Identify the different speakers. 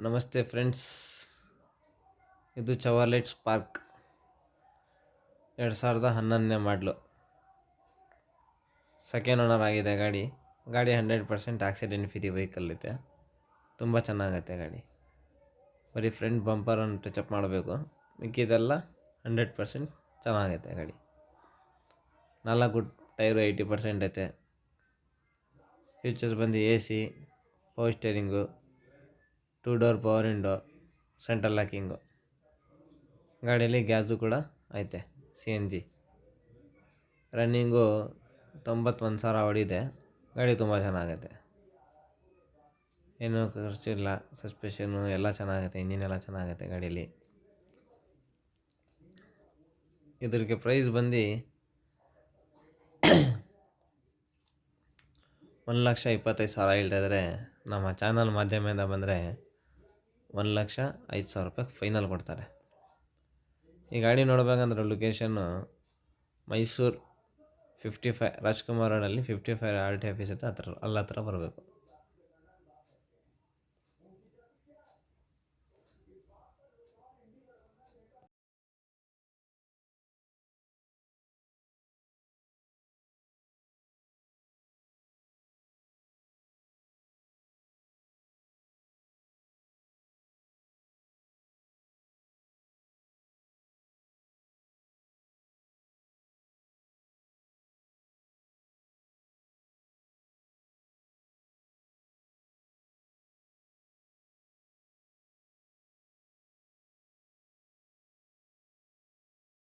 Speaker 1: ನಮಸ್ತೆ ಫ್ರೆಂಡ್ಸ್, ಇದು Chevrolet spark 2011ನೇ ಮಾಡಲು. ಸೆಕೆಂಡ್ ಓನರ್ ಆಗಿದೆ ಗಾಡಿ. 100% ಆಕ್ಸಿಡೆಂಟ್ ಫ್ರೀ ವೆಹಿಕಲ್ ಐತೆ. ತುಂಬ ಚೆನ್ನಾಗೈತೆ ಗಾಡಿ. ಬರೀ ಫ್ರಂಟ್ ಬಂಪರನ್ನು ಟಚಪ್ ಮಾಡಬೇಕು, ಮಿಕ್ಕಿದೆಲ್ಲ 100% ಚೆನ್ನಾಗೈತೆ ಗಾಡಿ. 4 ಟೈರು 80% ಐತೆ. ಫೀಚರ್ಸ್ ಬಂದು AC, power steering, 2 door power window, central locking. ಗಾಡಿಯಲ್ಲಿ ಗ್ಯಾಸು ಕೂಡ ಐತೆ, CNG. ರನ್ನಿಂಗು 91,000 ಹೊಡಿದೆ. ಗಾಡಿ ತುಂಬ ಚೆನ್ನಾಗೈತೆ, ಏನೂ ಖರ್ಚಿಲ್ಲ. ಸಸ್ಪೆಷನು ಎಲ್ಲ ಚೆನ್ನಾಗೈತೆ, ಇಂಜಿನೆಲ್ಲ ಚೆನ್ನಾಗೈತೆ ಗಾಡೀಲಿ. ಇದ್ರಿಗೆ ಪ್ರೈಸ್ ಬಂದು 1,25,000 ಹೇಳ್ತಾಯಿದ್ರೆ, ನಮ್ಮ ಚಾನಲ್ ಮಾಧ್ಯಮದಿಂದ ಬಂದರೆ 1,05,000 ರೂಪಾಯಿ ಫೈನಲ್ ಕೊಡ್ತಾರೆ. ಈ ಗಾಡಿ ನೋಡ್ಬೇಕಂದ್ರೆ ಲೊಕೇಶನ್ನು ಮೈಸೂರು 55 ರಾಜ್ಕುಮಾರ್ ರೋಡಲ್ಲಿ 55 RT ಆಫೀಸ್ ಹತ್ರ ಬರಬೇಕು.